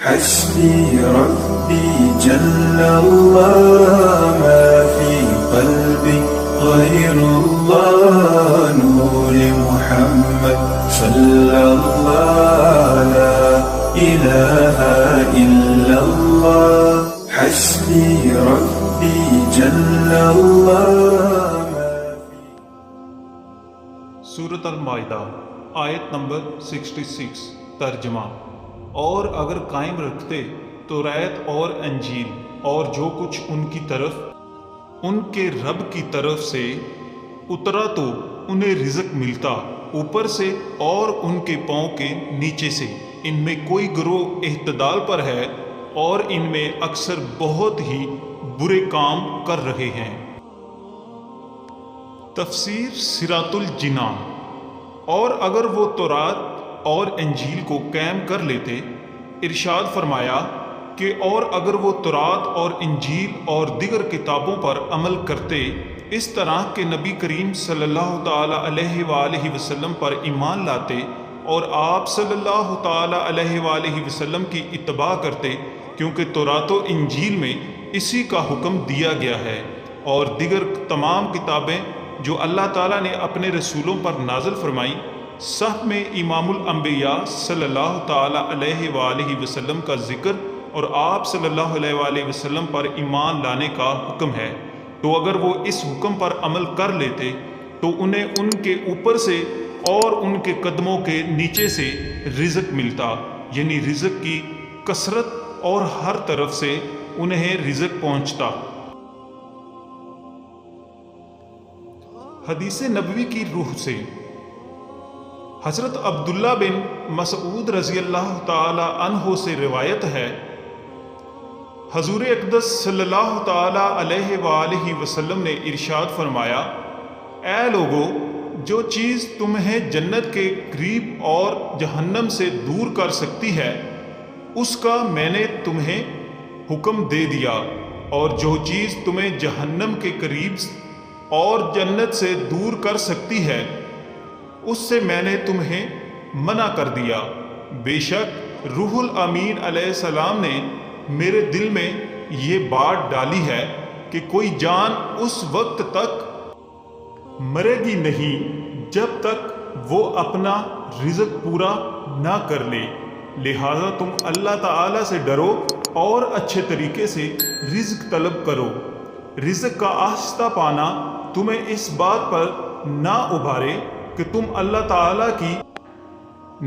حسبي ربي جل الله ما في قلبي غير الله نور محمد صلى الله لا إله إلا الله حسبي ربي جل الله سورۃ المائدہ آیت نمبر 66 ترجمہ اور اگر قائم رکھتے توریت اور انجیل اور جو کچھ ان کی طرف ان کے رب کی طرف سے اترا تو انہیں رزق ملتا اوپر سے اور ان کے پاؤں کے نیچے سے ان میں کوئی گروہ اعتدال پر ہے اور ان میں اکثر بہت ہی برے کام کر رہے ہیں۔ تفسیر صراط الجنان۔ اور اگر وہ تورات اور انجیل کو قائم کر لیتے، ارشاد فرمایا کہ اور اگر وہ تورات اور انجیل اور دیگر کتابوں پر عمل کرتے اس طرح کہ نبی کریم صلی اللہ تعالی علیہ وآلہ وسلم پر ایمان لاتے اور آپ صلی اللہ تعالی علیہ وآلہ وسلم کی اتباع کرتے، کیونکہ تورات و انجیل میں اسی کا حکم دیا گیا ہے، اور دیگر تمام کتابیں جو اللہ تعالیٰ نے اپنے رسولوں پر نازل فرمائیں، سب میں امام الانبیاء صلی اللہ تعالیٰ علیہ وآلہ وسلم کا ذکر اور آپ صلی اللہ علیہ وآلہ وسلم پر ایمان لانے کا حکم ہے، تو اگر وہ اس حکم پر عمل کر لیتے تو انہیں ان کے اوپر سے اور ان کے قدموں کے نیچے سے رزق ملتا، یعنی رزق کی کثرت اور ہر طرف سے انہیں رزق پہنچتا۔ حدیث نبوی کی روح سے حضرت عبداللہ بن مسعود رضی اللہ تعالی عنہ سے روایت ہے، حضور اقدس صلی اللہ تعالی علیہ وآلہ وسلم نے ارشاد فرمایا، اے لوگو، جو چیز تمہیں جنت کے قریب اور جہنم سے دور کر سکتی ہے اس کا میں نے تمہیں حکم دے دیا، اور جو چیز تمہیں جہنم کے قریب اور جنت سے دور کر سکتی ہے اس سے میں نے تمہیں منع کر دیا۔ بے شک روح الامین علیہ السلام نے میرے دل میں یہ بات ڈالی ہے کہ کوئی جان اس وقت تک مرے گی نہیں جب تک وہ اپنا رزق پورا نہ کر لے، لہذا تم اللہ تعالیٰ سے ڈرو اور اچھے طریقے سے رزق طلب کرو۔ رزق کا آہستہ پانا تمہیں اس بات پر نہ ابھارے کہ تم اللہ تعالیٰ کی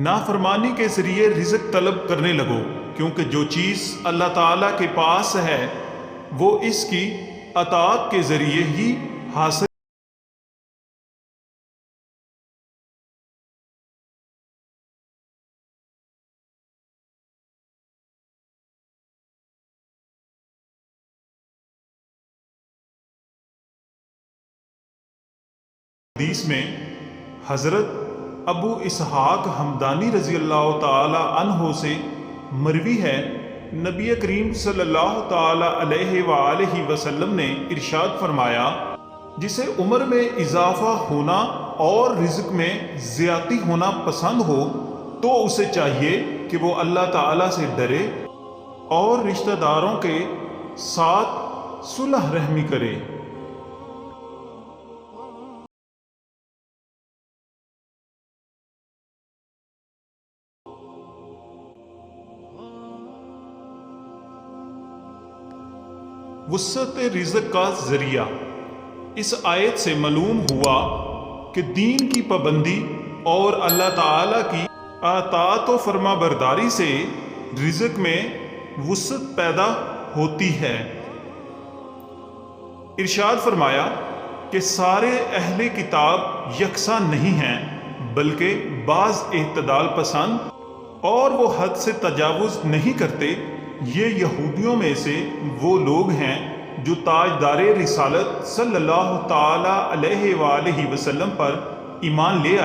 نافرمانی کے ذریعے رزق طلب کرنے لگو، کیونکہ جو چیز اللہ تعالیٰ کے پاس ہے وہ اس کی اطاعت کے ذریعے ہی حاصل حدیث میں حضرت ابو اسحاق حمدانی رضی اللہ تعالی عنہ سے مروی ہے، نبی کریم صلی اللہ تعالی علیہ وآلہ وسلم نے ارشاد فرمایا، جسے عمر میں اضافہ ہونا اور رزق میں زیادتی ہونا پسند ہو تو اسے چاہیے کہ وہ اللہ تعالیٰ سے ڈرے اور رشتہ داروں کے ساتھ صلح رحمی کرے۔ وسعت رزق کا ذریعہ۔ اس آیت سے معلوم ہوا کہ دین کی پابندی اور اللہ تعالیٰ کی اطاعت و فرما برداری سے رزق میں وسعت پیدا ہوتی ہے۔ ارشاد فرمایا کہ سارے اہل کتاب یکساں نہیں ہیں، بلکہ بعض اعتدال پسند اور وہ حد سے تجاوز نہیں کرتے۔ یہ یہودیوں میں سے وہ لوگ ہیں جو تاجدار رسالت صلی اللہ تعالی علیہ وآلہ وسلم پر ایمان لے